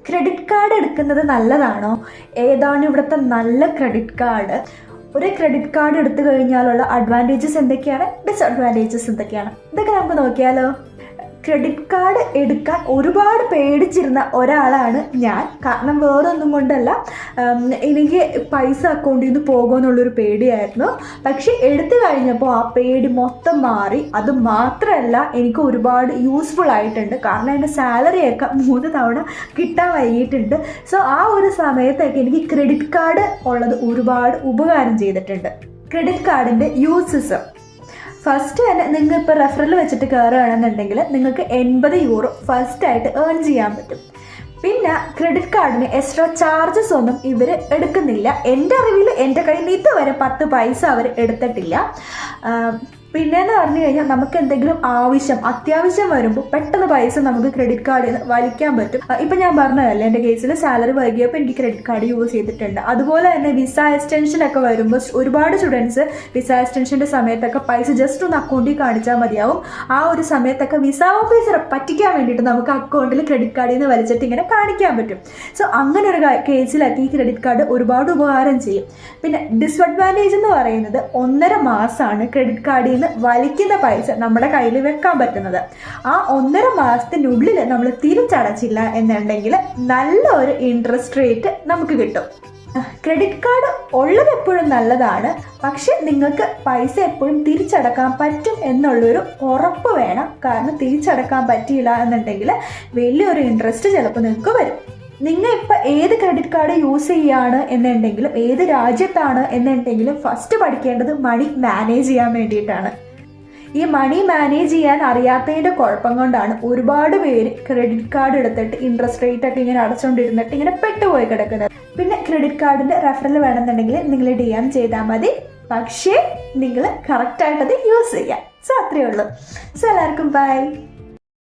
Credit card എടുക്കുന്നത് നല്ലതാണോ? ഏതാണ് ഇവിടുത്തെ നല്ല ക്രെഡിറ്റ് കാർഡ്? ഒരു ക്രെഡിറ്റ് കാർഡ് എടുത്തു കഴിഞ്ഞാലുള്ള അഡ്വാൻറ്റേജസ് എന്തൊക്കെയാണ്, ഡിസഡ്വാൻറ്റേജസ് എന്തൊക്കെയാണ്, ഇതൊക്കെ നമുക്ക് നോക്കിയാലോ. ക്രെഡിറ്റ് കാർഡ് എടുക്കാൻ ഒരുപാട് പേടിച്ചിരുന്ന ഒരാളാണ് ഞാൻ. കാരണം വേറൊന്നും കൊണ്ടല്ല, എനിക്ക് പൈസ അക്കൗണ്ടിൽ നിന്ന് പോകുമെന്നുള്ളൊരു പേടിയായിരുന്നു. പക്ഷെ എടുത്തു കഴിഞ്ഞപ്പോൾ ആ പേടി മൊത്തം മാറി. അത് മാത്രമല്ല, എനിക്ക് ഒരുപാട് യൂസ്ഫുൾ ആയിട്ടുണ്ട്. കാരണം എൻ്റെ സാലറിയൊക്കെ 3 തവണ കിട്ടാൻ വൈകിട്ടുണ്ട്. സോ ആ ഒരു സമയത്തൊക്കെ എനിക്ക് ക്രെഡിറ്റ് കാർഡ് ഉള്ളത് ഒരുപാട് ഉപകാരം ചെയ്തിട്ടുണ്ട്. ക്രെഡിറ്റ് കാർഡിൻ്റെ യൂസസ്: ഫസ്റ്റ് തന്നെ നിങ്ങൾ ഇപ്പോൾ റെഫറൽ വെച്ചിട്ട് കയറുകയാണെന്നുണ്ടെങ്കിൽ നിങ്ങൾക്ക് 80 യൂറോ ഫസ്റ്റായിട്ട് ഏൺ ചെയ്യാൻ പറ്റും. പിന്നെ ക്രെഡിറ്റ് കാർഡിന് എക്സ്ട്രാ ചാർജസ് ഒന്നും ഇവർ എടുക്കുന്നില്ല. എൻ്റെ അറിവിൽ എൻ്റെ കയ്യിൽ നിന്ന് ഇതുവരെ 10 പൈസ അവർ എടുത്തിട്ടില്ല. പിന്നെയെന്ന് പറഞ്ഞു കഴിഞ്ഞാൽ നമുക്ക് എന്തെങ്കിലും അത്യാവശ്യം വരുമ്പോൾ പെട്ടെന്ന് പൈസ നമുക്ക് ക്രെഡിറ്റ് കാർഡിൽ നിന്ന് വലിക്കാൻ പറ്റും. ഇപ്പം ഞാൻ പറഞ്ഞതല്ലേ, എൻ്റെ കേസിൽ സാലറി വൈകിയപ്പോൾ എനിക്ക് ക്രെഡിറ്റ് കാർഡ് യൂസ് ചെയ്തിട്ടുണ്ട്. അതുപോലെ തന്നെ വിസ എക്സ്റ്റൻഷനൊക്കെ വരുമ്പോൾ ഒരുപാട് സ്റ്റുഡൻസ് വിസ എക്സ്റ്റൻഷൻ്റെ സമയത്തൊക്കെ പൈസ ജസ്റ്റ് ഒന്ന് അക്കൗണ്ടിൽ കാണിച്ചാൽ മതിയാവും. ആ ഒരു സമയത്തൊക്കെ വിസ ഓഫീസറെ പറ്റിക്കാൻ വേണ്ടിയിട്ട് നമുക്ക് അക്കൗണ്ടിൽ ക്രെഡിറ്റ് കാർഡിൽ നിന്ന് വലിച്ചിട്ട് ഇങ്ങനെ കാണിക്കാൻ പറ്റും. സോ അങ്ങനെ ഒരു കേസിലൊക്കെ ഈ ക്രെഡിറ്റ് കാർഡ് ഒരുപാട് ഉപകാരം ചെയ്യും. പിന്നെ ഡിസ്അഡ്വാൻറ്റേജ് എന്ന് പറയുന്നത് 1.5 മാസമാണ് ക്രെഡിറ്റ് കാർഡിൽ നിന്ന് വലിക്കുന്ന പൈസ നമ്മുടെ കയ്യിൽ വെക്കാൻ പറ്റുന്നത്. ആ 1.5 മാസത്തിനുള്ളിൽ നമ്മൾ തിരിച്ചടച്ചില്ല എന്നുണ്ടെങ്കിൽ നല്ലൊരു ഇൻട്രസ്റ്റ് റേറ്റ് നമുക്ക് കിട്ടും. ക്രെഡിറ്റ് കാർഡ് ഉള്ളത് എപ്പോഴും നല്ലതാണ്, പക്ഷെ നിങ്ങൾക്ക് പൈസ എപ്പോഴും തിരിച്ചടക്കാൻ പറ്റും എന്നുള്ളൊരു ഉറപ്പ് വേണം. കാരണം തിരിച്ചടക്കാൻ പറ്റിയില്ല എന്നുണ്ടെങ്കിൽ വലിയൊരു ഇൻട്രസ്റ്റ് ചിലപ്പോൾ നിങ്ങൾക്ക് വരും. നിങ്ങൾ ഇപ്പോൾ ഏത് ക്രെഡിറ്റ് കാർഡ് യൂസ് ചെയ്യുകയാണ് എന്നുണ്ടെങ്കിലും ഏത് രാജ്യത്താണ് എന്നുണ്ടെങ്കിലും ഫസ്റ്റ് പഠിക്കേണ്ടത് മണി മാനേജ് ചെയ്യാൻ വേണ്ടിയിട്ടാണ്. ഈ മണി മാനേജ് ചെയ്യാൻ അറിയാത്തതിൻ്റെ കുഴപ്പം കൊണ്ടാണ് ഒരുപാട് പേര് ക്രെഡിറ്റ് കാർഡ് എടുത്തിട്ട് ഇൻട്രസ്റ്റ് റേറ്റ് ഒക്കെ ഇങ്ങനെ അടച്ചുകൊണ്ടിരുന്നിട്ട് ഇങ്ങനെ പെട്ടുപോയി കിടക്കുന്നത്. പിന്നെ ക്രെഡിറ്റ് കാർഡിൻ്റെ റെഫറൽ വേണമെന്നുണ്ടെങ്കിൽ നിങ്ങൾ DM ചെയ്താൽ മതി. പക്ഷേ നിങ്ങൾ കറക്റ്റായിട്ടത് യൂസ് ചെയ്യാം. സോ അത്രയേ ഉള്ളൂ. സോ എല്ലാവർക്കും ബൈ.